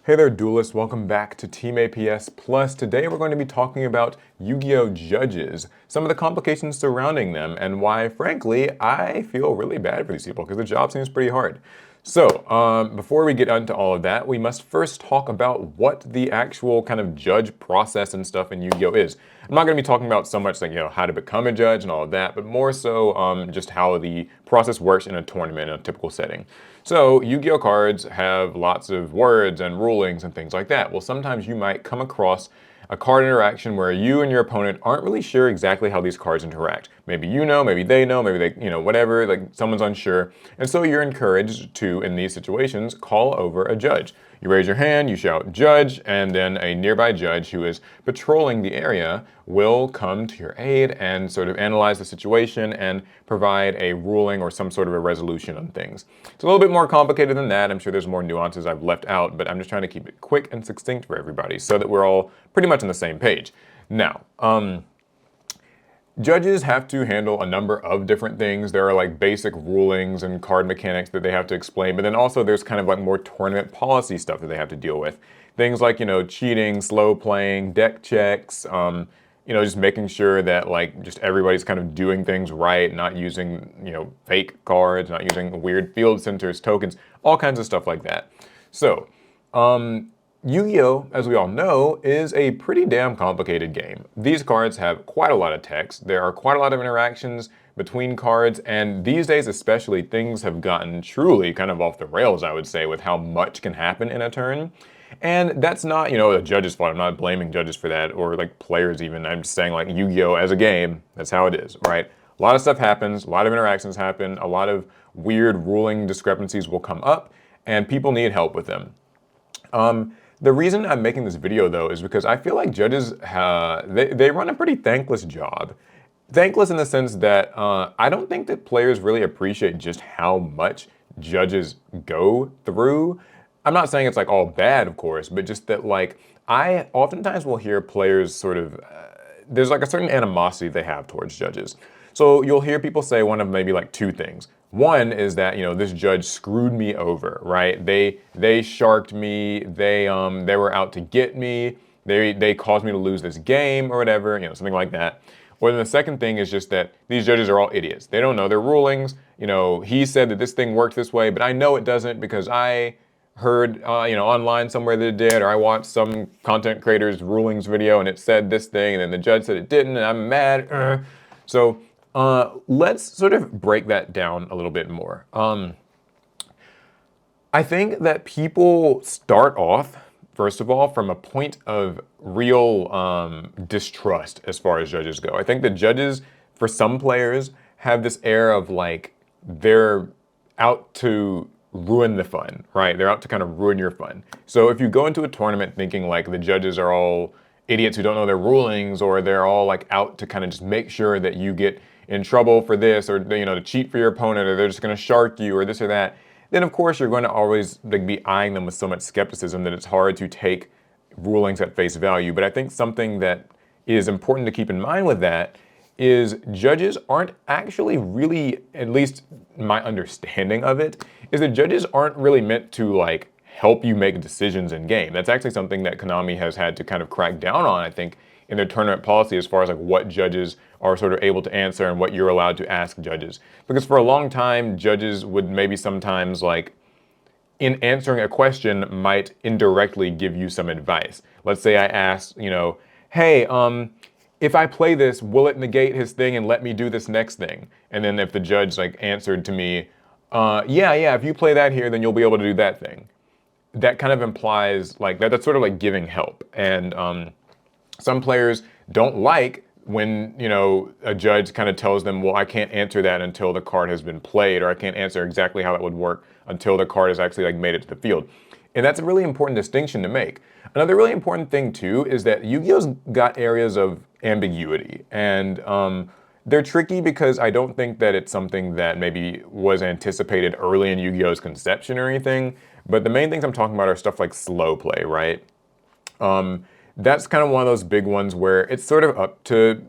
Hey there, duelists. Welcome back to Team APS Plus. Today we're going to be talking about Yu-Gi-Oh! Judges, some of the complications surrounding them, and why, frankly, I feel really bad for these people because the job seems pretty hard. So, before we get into all of that, we must first talk about what the actual kind of judge process and stuff in Yu-Gi-Oh! Is. I'm not going to be talking about so much like, how to become a judge and all of that, but more so just how the process works in a tournament in a typical setting. So, Yu-Gi-Oh! Cards have lots of words and rulings and things like that. Well, sometimes you might come across a card interaction where you and your opponent aren't really sure exactly how these cards interact. Maybe you know, maybe they know, maybe they, whatever, like someone's unsure. And so you're encouraged to, in these situations, call over a judge. You raise your hand, you shout judge, and then a nearby judge who is patrolling the area will come to your aid and sort of analyze the situation and provide a ruling or some sort of a resolution on things. It's a little bit more complicated than that. I'm sure there's more nuances I've left out, but I'm just trying to keep it quick and succinct for everybody so that we're all pretty much on the same page. Now, judges have to handle a number of different things. There are like basic rulings and card mechanics that they have to explain, but then also there's kind of like more tournament policy stuff that they have to deal with. Things like, cheating, slow playing, deck checks, just making sure that like just everybody's kind of doing things right, not using, fake cards, not using weird field centers, tokens, all kinds of stuff like that. So, Yu-Gi-Oh!, as we all know, is a pretty damn complicated game. These cards have quite a lot of text, there are quite a lot of interactions between cards, and these days especially, things have gotten truly kind of off the rails, I would say, with how much can happen in a turn. And that's not, the judge's fault. I'm not blaming judges for that, or like players even. I'm just saying like Yu-Gi-Oh! As a game, that's how it is, right? A lot of stuff happens, a lot of interactions happen, a lot of weird ruling discrepancies will come up, and people need help with them. The reason I'm making this video, though, is because I feel like judges, they run a pretty thankless job. Thankless in the sense that I don't think that players really appreciate just how much judges go through. I'm not saying it's like all bad, of course, but just that like I oftentimes will hear players sort of, there's like a certain animosity they have towards judges. So you'll hear people say one of maybe like two things. One is that, this judge screwed me over, right? They sharked me, they were out to get me, they caused me to lose this game or whatever, something like that. Or then the second thing is just that these judges are all idiots. They don't know their rulings. He said that this thing worked this way, but I know it doesn't because I heard, online somewhere that it did, or I watched some content creator's rulings video and it said this thing, and then the judge said it didn't, and I'm mad. So let's sort of break that down a little bit more. I think that people start off, first of all, from a point of real distrust as far as judges go. I think that judges, for some players, have this air of like they're out to ruin the fun, right? They're out to kind of ruin your fun. So if you go into a tournament thinking like the judges are all idiots who don't know their rulings, or they're all like out to kind of just make sure that you get in trouble for this, or to cheat for your opponent, or they're just going to shark you, or this or that, then of course you're going to always like be eyeing them with so much skepticism that it's hard to take rulings at face value. But I think something that is important to keep in mind with that is judges aren't actually really, at least my understanding of it, is that judges aren't really meant to like help you make decisions in game. That's actually something that Konami has had to kind of crack down on, I think, in their tournament policy as far as like what judges are sort of able to answer and what you're allowed to ask judges. Because for a long time, judges would maybe sometimes like in answering a question might indirectly give you some advice. Let's say I ask, hey, if I play this, will it negate his thing and let me do this next thing? And then if the judge like answered to me, yeah, if you play that here, then you'll be able to do that thing. That kind of implies like that's sort of like giving help. And some players don't like when, a judge kind of tells them, well, I can't answer that until the card has been played, or I can't answer exactly how that would work until the card has actually like made it to the field. And that's a really important distinction to make. Another really important thing too is that Yu-Gi-Oh's got areas of ambiguity, and they're tricky because I don't think that it's something that maybe was anticipated early in Yu-Gi-Oh's conception or anything, but the main things I'm talking about are stuff like slow play, right? That's kind of one of those big ones where it's sort of up to,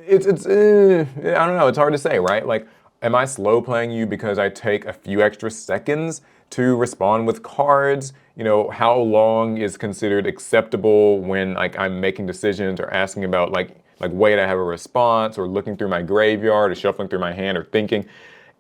I don't know, it's hard to say, right? Like, am I slow playing you because I take a few extra seconds to respond with cards? how long is considered acceptable when like I'm making decisions or asking about like wait, I have a response, or looking through my graveyard or shuffling through my hand or thinking.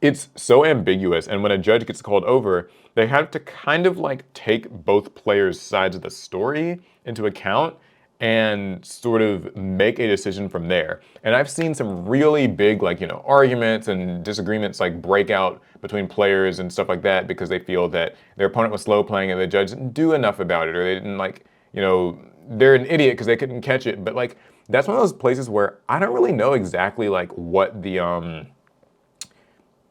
It's so ambiguous, and when a judge gets called over, they have to kind of like take both players' sides of the story into account and sort of make a decision from there. And I've seen some really big like, arguments and disagreements like break out between players and stuff like that because they feel that their opponent was slow playing and the judge didn't do enough about it, or they didn't like, they're an idiot because they couldn't catch it. But like that's one of those places where I don't really know exactly like what the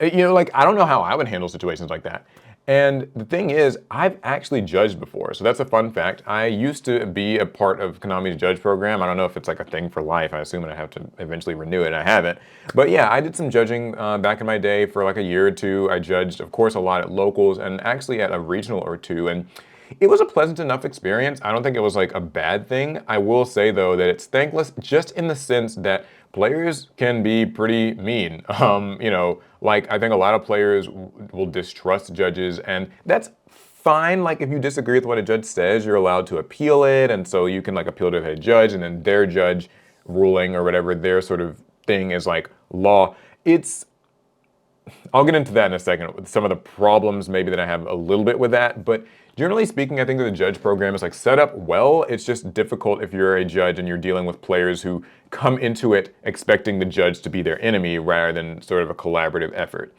like I don't know how I would handle situations like that. And the thing is, I've actually judged before. So that's a fun fact. I used to be a part of Konami's judge program. I don't know if it's like a thing for life. I assume I have to eventually renew it. I haven't. But yeah, I did some judging back in my day for like a year or two. I judged, of course, a lot at locals and actually at a regional or two. And it was a pleasant enough experience. I don't think it was like a bad thing. I will say though that it's thankless just in the sense that players can be pretty mean. Like I think a lot of players will distrust judges, and that's fine. Like if you disagree with what a judge says, you're allowed to appeal it, and so you can like appeal to the judge, and then their judge ruling or whatever their sort of thing is like law. I'll get into that in a second with some of the problems maybe that I have a little bit with that, but generally speaking, I think that the judge program is like set up well. It's just difficult if you're a judge and you're dealing with players who come into it expecting the judge to be their enemy rather than sort of a collaborative effort.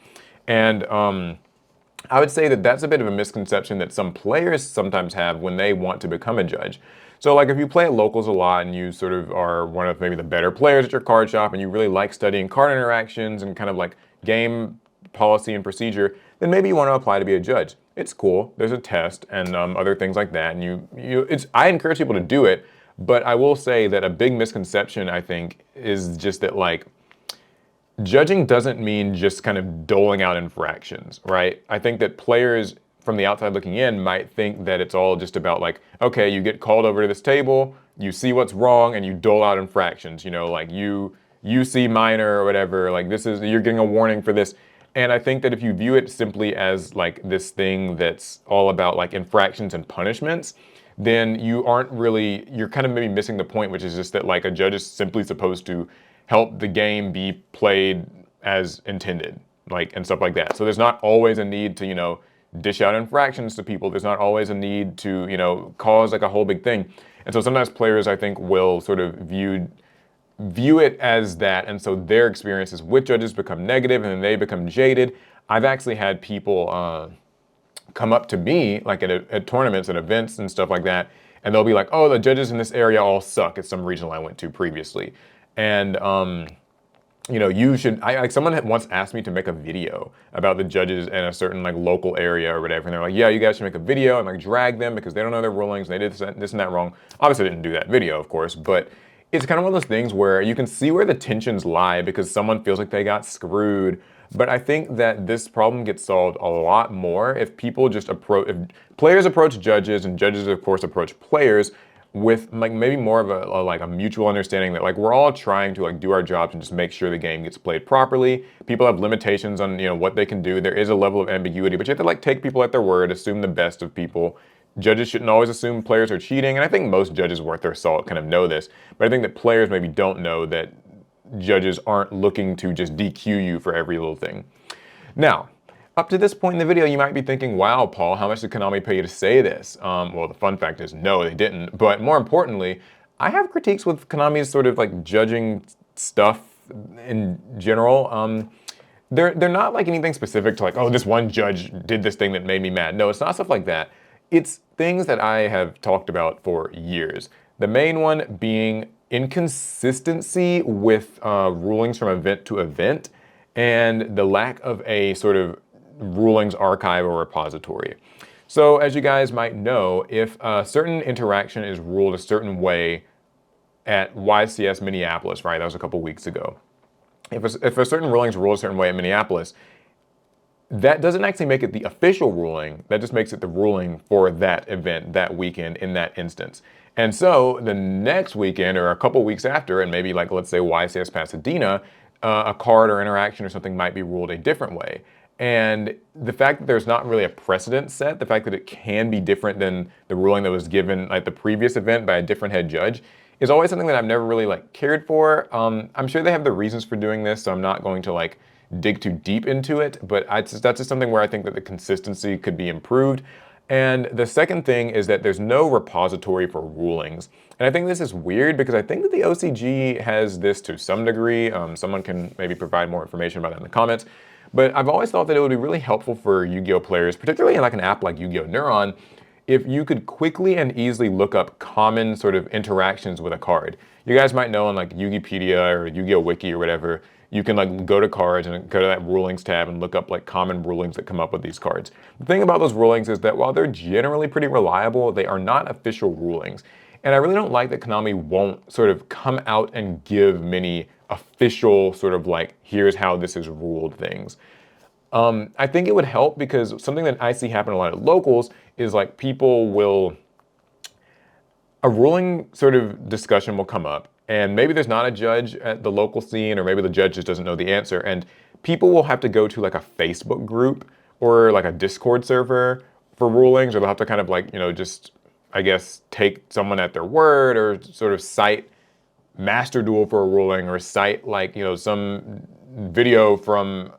And I would say that that's a bit of a misconception that some players sometimes have when they want to become a judge. So like if you play at locals a lot and you sort of are one of maybe the better players at your card shop and you really like studying card interactions and kind of like game policy and procedure, then maybe you want to apply to be a judge. It's cool. There's a test and other things like that. And I encourage people to do it, but I will say that a big misconception I think is just that like judging doesn't mean just kind of doling out infractions, right? I think that players from the outside looking in might think that it's all just about like, okay, you get called over to this table, you see what's wrong, and you dole out infractions. Like you see minor or whatever. Like you're getting a warning for this. And I think that if you view it simply as like this thing that's all about like infractions and punishments, then you're kind of maybe missing the point, which is just that like a judge is simply supposed to help the game be played as intended, like, and stuff like that. So there's not always a need to, dish out infractions to people. There's not always a need to, cause like a whole big thing. And so sometimes players, I think, will sort of view it as that, and so their experiences with judges become negative, and then they become jaded. I've actually had people come up to me, like at tournaments and events and stuff like that, and they'll be like, "Oh, the judges in this area all suck." At some regional I went to previously, and you should. Like someone had once asked me to make a video about the judges in a certain like local area or whatever, and they're like, "Yeah, you guys should make a video and like drag them because they don't know their rulings and they did this and that wrong." Obviously, I didn't do that video, of course, but it's kind of one of those things where you can see where the tensions lie because someone feels like they got screwed. But I think that this problem gets solved a lot more if people just if players approach judges and judges, of course, approach players with like maybe more of a mutual understanding that like we're all trying to like do our jobs and just make sure the game gets played properly. People have limitations on what they can do. There is a level of ambiguity, but you have to like take people at their word, assume the best of people. Judges shouldn't always assume players are cheating, and I think most judges worth their salt kind of know this, but I think that players maybe don't know that judges aren't looking to just DQ you for every little thing. Now, up to this point in the video, you might be thinking, wow, Paul, how much did Konami pay you to say this? Well, the fun fact is, no, they didn't. But more importantly, I have critiques with Konami's sort of like judging stuff in general. They're not like anything specific to like, oh, this one judge did this thing that made me mad. No, it's not stuff like that. It's things that I have talked about for years. The main one being inconsistency with rulings from event to event, and the lack of a sort of rulings archive or repository. So as you guys might know, if a certain interaction is ruled a certain way at YCS Minneapolis, right, that was a couple weeks ago. If a certain ruling is ruled a certain way at Minneapolis, that doesn't actually make it the official ruling, that just makes it the ruling for that event, that weekend, in that instance. And so the next weekend or a couple weeks after, and maybe like let's say YCS Pasadena, a card or interaction or something might be ruled a different way. And the fact that there's not really a precedent set, the fact that it can be different than the ruling that was given at the previous event by a different head judge, is always something that I've never really like cared for. I'm sure they have the reasons for doing this, so I'm not going to like dig too deep into it, but that's just something where I think that the consistency could be improved. And the second thing is that there's no repository for rulings. And I think this is weird because I think that the OCG has this to some degree. Someone can maybe provide more information about that in the comments. But I've always thought that it would be really helpful for Yu-Gi-Oh players, particularly in like an app like Yu-Gi-Oh Neuron, if you could quickly and easily look up common sort of interactions with a card. You guys might know on like Yugipedia or Yu-Gi-Oh Wiki or whatever, you can like go to cards and go to that rulings tab and look up like common rulings that come up with these cards. The thing about those rulings is that while they're generally pretty reliable, they are not official rulings. And I really don't like that Konami won't sort of come out and give many official sort of like, here's how this is ruled things. I think it would help because something that I see happen a lot at locals is like a ruling sort of discussion will come up and maybe there's not a judge at the local scene or maybe the judge just doesn't know the answer and people will have to go to like a Facebook group or like a Discord server for rulings or they'll have to kind of like, just, I guess, take someone at their word or sort of cite Master Duel for a ruling or cite like, some video from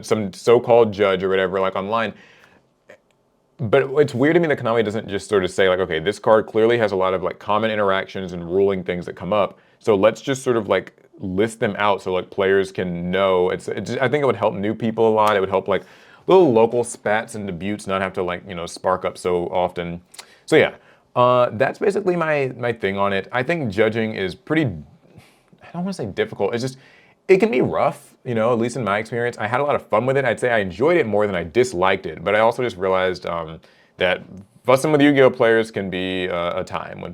some so-called judge or whatever, like online. But it's weird to me that Konami doesn't just sort of say like, okay, this card clearly has a lot of like common interactions and ruling things that come up. So let's just sort of like list them out so like players can know. I think it would help new people a lot. It would help like little local spats and debuts not have to like, spark up so often. So yeah, that's basically my thing on it. I think judging is pretty, I don't want to say difficult. It can be rough, at least in my experience. I had a lot of fun with it. I'd say I enjoyed it more than I disliked it, but I also just realized that fussing with Yu-Gi-Oh players can be a time when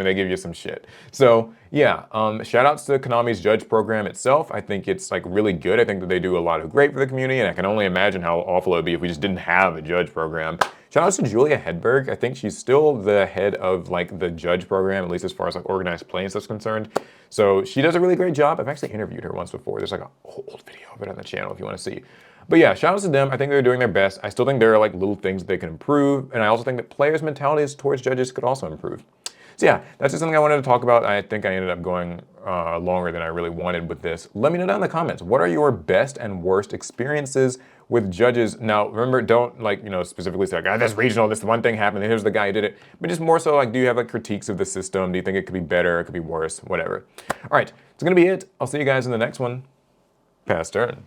they give you some shit. So yeah, shout outs to Konami's judge program itself. I think it's like really good. I think that they do a lot of great for the community, and I can only imagine how awful it would be if we just didn't have a judge program. Shout outs to Julia Hedberg. I think she's still the head of like the judge program, at least as far as like organized play and stuff's concerned. So she does a really great job. I've actually interviewed her once before. There's like an old video of it on the channel if you want to see. But yeah, shout outs to them. I think they're doing their best. I still think there are like little things that they can improve. And I also think that players' mentalities towards judges could also improve. So yeah, that's just something I wanted to talk about. I think I ended up going longer than I really wanted with this. Let me know down in the comments, what are your best and worst experiences with judges? Now, remember, don't like, specifically say like, this regional, this one thing happened, and here's the guy who did it. But just more so like, do you have like critiques of the system? Do you think it could be better? It could be worse? Whatever. All right, it's gonna be it. I'll see you guys in the next one. Pass turn.